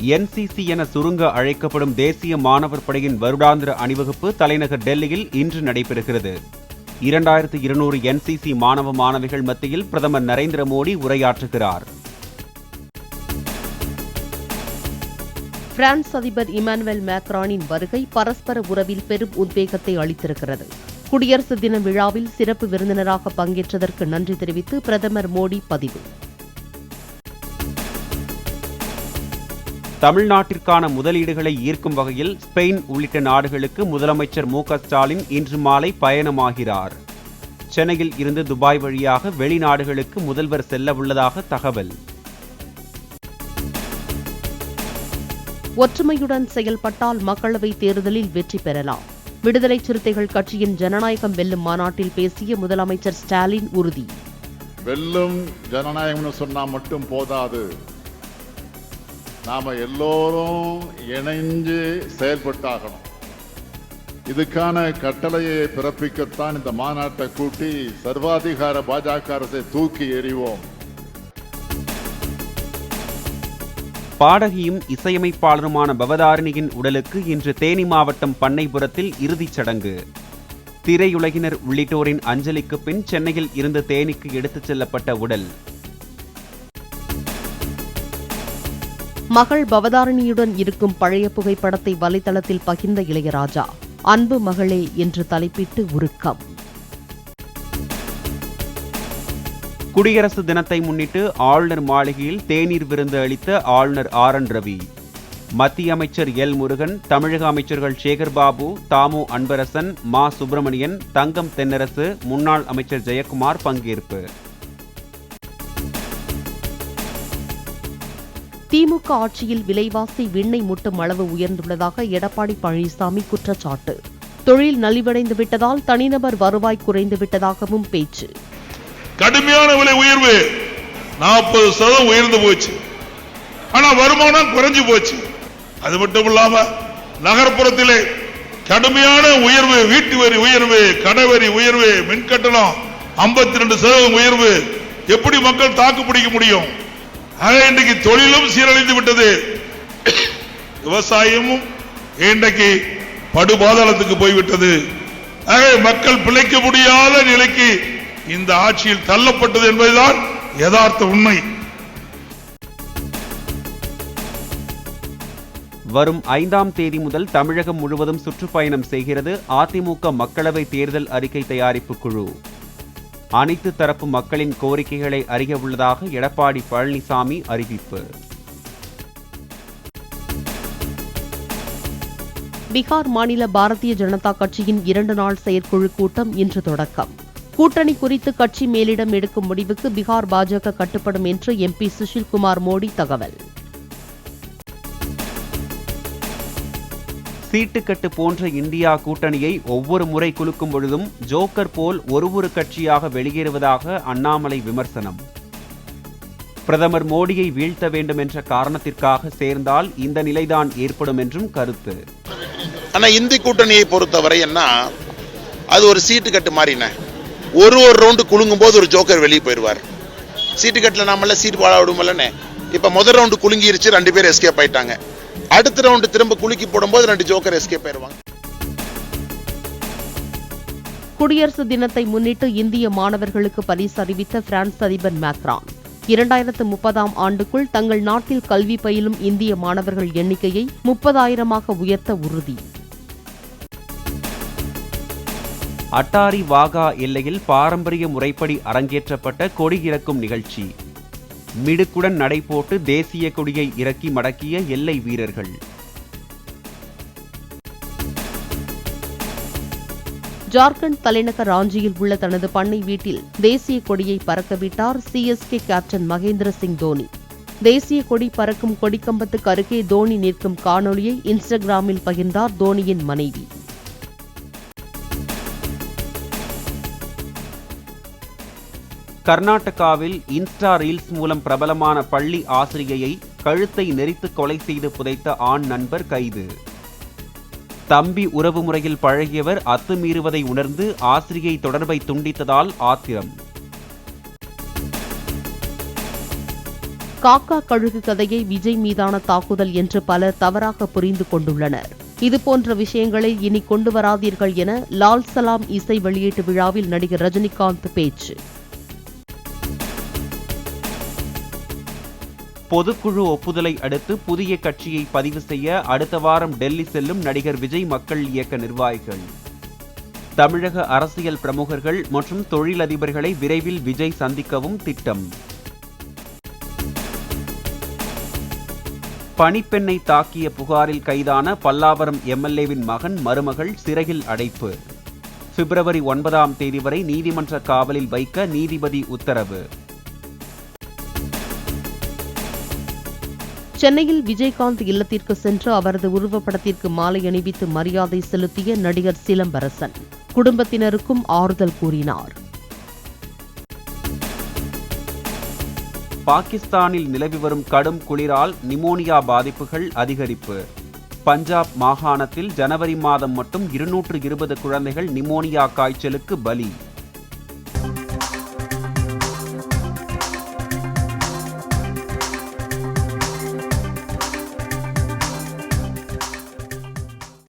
NCC என சுருங்க அழைக்கப்படும் தேசிய மாணவர் படையின் வருடாந்திர அணிவகுப்பு தலைநகர் டெல்லியில் இன்று நடைபெறுகிறது. 2200 NCC மாணவ மாணவிகள் மத்தியில் பிரதமர் நரேந்திர மோடி உரையாற்றுகிறார். பிரான்ஸ் அதிபர் இமானுவேல் மேக்ரானின் வருகை பரஸ்பர உறவில் பெரும் உத்வேகத்தை அளித்திருக்கிறது. குடியரசு தின விழாவில் சிறப்பு விருந்தினராக பங்கேற்றதற்கு நன்றி தெரிவித்து பிரதமர் மோடி பதிவு. தமிழ்நாட்டிற்கான முதலீடுகளை ஈர்க்கும் வகையில் ஸ்பெயின் உள்ளிட்ட நாடுகளுக்கு முதலமைச்சர் மு.க.ஸ்டாலின் இன்று மாலை பயணமாகிறார். சென்னையில் இருந்து துபாய் வழியாக வெளிநாடுகளுக்கு முதல்வர் செல்ல உள்ளதாக தகவல். ஒற்றுமையுடன் செயல்பட்டால் மக்களவைத் தேர்தலில் வெற்றி பெறலாம். விடுதலை சிறுத்தைகள் கட்சியின் ஜனநாயகம் வெல்லும் மாநாட்டில் பேசிய முதலமைச்சர் ஸ்டாலின் உறுதி. வெல்லும் ஜனநாயகம்னு சொன்னா மட்டும் போதாது, நாம எல்லோரும் இணைஞ்சு செயல்பட்டாகணும். இதுக்கான கட்டளையை பிறப்பிக்கத்தான் இந்த மாநாட்டை கூட்டி சர்வாதிகார பாஜக அரசை தூக்கி எறிவோம். பாடகியும் இசையமைப்பாளருமான பவதாரணியின் உடலுக்கு இன்று தேனி மாவட்டம் பண்ணைபுரத்தில் இறுதிச் சடங்கு. திரையுலகினர் உள்ளிட்டோரின் அஞ்சலிக்கு பின் சென்னையில் இருந்து தேனிக்கு எடுத்துச் செல்லப்பட்ட உடல். மகள் பவதாரணியுடன் இருக்கும் பழைய புகைப்படத்தை வலைதளத்தில் பகிர்ந்த இளையராஜா, அன்பு மகளே என்று தலைப்பிட்டு உருக்கம். குடியரசு தினத்தை முன்னிட்டு ஆளுநர் மாளிகையில் தேநீர் விருந்து அளித்த ஆளுநர் RN ரவி. மத்திய அமைச்சர் எல் முருகன், தமிழக அமைச்சர்கள் சேகர்பாபு, தாமு அன்பரசன், மா சுப்பிரமணியன், தங்கம் தென்னரசு, முன்னாள் அமைச்சர் ஜெயக்குமார் பங்கேற்பு. திமுக ஆட்சியில் விலைவாசி விண்ணை முட்டும் அளவு உயர்ந்துள்ளதாக எடப்பாடி பழனிசாமி குற்றச்சாட்டு. தொழில் நலிவடைந்து விட்டதால் தனிநபர் வருவாய் குறைந்து விட்டதாகவும் பேச்சு. கடுமையான விலை உயர்வு 40% உயர்ந்து போச்சு. ஆனா வருமானம் குறைஞ்சு போச்சு. அது மட்டும் இல்லாம நகர்ப்புறத்திலே கடுமையான உயர்வு, வீட்டு வரி உயர்வு, கடவரி உயர்வு, மின்கட்டணம் 52% உயர்வு. எப்படி மக்கள் தாக்கு பிடிக்க முடியும்? ஆக இன்றைக்கு தொழிலும் சீரழிந்து விட்டது. விவசாயமும் இன்றைக்கு படுபாதாளத்துக்கு போய்விட்டது. ஆக மக்கள் பிழைக்க முடியாத நிலைக்கு இந்த ஆட்சியில் தள்ளப்பட்டது என்பதுதான் யதார்த்த உண்மை. வரும் 5ஆம் தேதி முதல் தமிழகம் முழுவதும் சுற்றுப்பயணம் செய்கிறது அதிமுக மக்களவை தேர்தல் அறிக்கை தயாரிப்பு குழு. அனைத்து தரப்பு மக்களின் கோரிக்கைகளை அறிய உள்ளதாக எடப்பாடி பழனிசாமி அறிவிப்பு. பீகார் மாநில பாரதிய ஜனதா கட்சியின் 2 நாள் செயற்குழு கூட்டம் இன்று தொடக்கம். கூட்டணி குறித்து கட்சி மேலிடம் எடுக்கும் முடிவுக்கு பீகார் பாஜக கட்டுப்படும் என்று MP சுஷில்குமார் மோடி தகவல். சீட்டுக்கட்டு போன்ற இந்தியா கூட்டணியை ஒவ்வொரு முறை குலுக்கும் பொழுதும் ஜோக்கர் போல் ஒரு கட்சியாக வெளியேறுவதாக அண்ணாமலை விமர்சனம். பிரதமர் மோடியை வீழ்த்த வேண்டும் என்ற காரணத்திற்காக சேர்ந்தால் இந்த நிலைதான் ஏற்படும் என்றும் கருத்து. ஆனா இந்தி கூட்டணியை பொறுத்தவரை என்ன, அது ஒரு சீட்டு கட்டு மாறின. ஒரு ரவுண்டு குலுங்கும் போது ஒரு ஜோக்கர் வெளியே போயிடுவார். சீட்டு கட்டில் நாமெல்லாம் சீட்டு பாழ விடுமல்லன்னு. இப்ப முதல் ரவுண்டு குலுங்கிருச்சு, 2 பேர் எஸ்கேப் ஆயிட்டாங்க. அடுத்த ரவுண்டு திரும்ப குலுக்கி போடும்போது 2 ஜோக்கர் எஸ்கேப் ஆயிடுவாங்க. குடியரசு தினத்தை முன்னிட்டு இந்திய மாணவர்களுக்கு பரிசு அறிவித்த பிரான்ஸ் அதிபர் மேக்ரான், 2030ஆம் ஆண்டுக்குள் தங்கள் நாட்டில் கல்வி பயிலும் இந்திய மாணவர்கள் எண்ணிக்கையை 30,000ஆக உயர்த்த உறுதி. அட்டாரி வாகா எல்லையில் பாரம்பரிய முறைப்படி அரங்கேற்றப்பட்ட கொடி இறக்கும் நிகழ்ச்சி. மிடுக்குடன் நடைபோட்டு தேசிய கொடியை இறக்கி மடக்கிய எல்லை வீரர்கள். ஜார்க்கண்ட் தலைநகர் ராஞ்சியில் உள்ள தனது பண்ணை வீட்டில் தேசிய கொடியை பறக்கவிட்டார் CSK கேப்டன் மகேந்திர சிங் தோனி. தேசிய கொடி பறக்கும் கொடிக்கம்பத்துக்கு அருகே தோனி நிற்கும் காணொலியை இன்ஸ்டாகிராமில் பகிர்ந்தார் தோனியின் மனைவி. கர்நாடகாவில் இன்ஸ்டா ரீல்ஸ் மூலம் பிரபலமான பள்ளி ஆசிரியையை கழுத்தை நெரித்து கொலை செய்து புதைத்த ஆண் நண்பர் கைது. தம்பி உறவு முறையில் பழகியவர் அத்துமீறுவதை உணர்ந்து ஆசிரியை தொடர்பை துண்டித்ததால் ஆத்திரம். காக்கா கழுகு கதையை விஜய் மீதான தாக்குதல் என்று பலர் தவறாக புரிந்து கொண்டுள்ளனர். இதுபோன்ற விஷயங்களை இனி கொண்டு வராதீர்கள் என லால் சலாம் இசை வெளியீட்டு விழாவில் நடிகர் ரஜினிகாந்த் பேச்சு. பொதுக்குழு ஒப்புதலை அடுத்து புதிய கட்சியை பதிவு செய்ய அடுத்த வாரம் டெல்லி செல்லும் நடிகர் விஜய் மக்கள் இயக்க நிர்வாகிகள். தமிழக அரசியல் பிரமுகர்கள் மற்றும் தொழிலதிபர்களை விரைவில் விஜய் சந்திக்கவும் திட்டம். பணிப்பெண்ணை தாக்கிய புகாரில் கைதான பல்லாவரம் எம்எல்ஏவின் மகன் மருமகள் சிறையில் அடைப்பு. பிப்ரவரி 9ஆம் தேதி வரை நீதிமன்ற காவலில் வைக்க நீதிபதி உத்தரவு. சென்னையில் விஜயகாந்த் இல்லத்திற்கு சென்று அவரது உருவப்படத்திற்கு மாலை அணிவித்து மரியாதை செலுத்திய நடிகர் சிலம்பரசன் குடும்பத்தினருக்கும் ஆறுதல் கூறினார். பாகிஸ்தானில் நிலவி வரும் கடும் குளிரால் நிமோனியா பாதிப்புகள் அதிகரிப்பு. பஞ்சாப் மாகாணத்தில் ஜனவரி மாதம் மட்டும் 220 குழந்தைகள் நிமோனியா காய்ச்சலுக்கு பலி.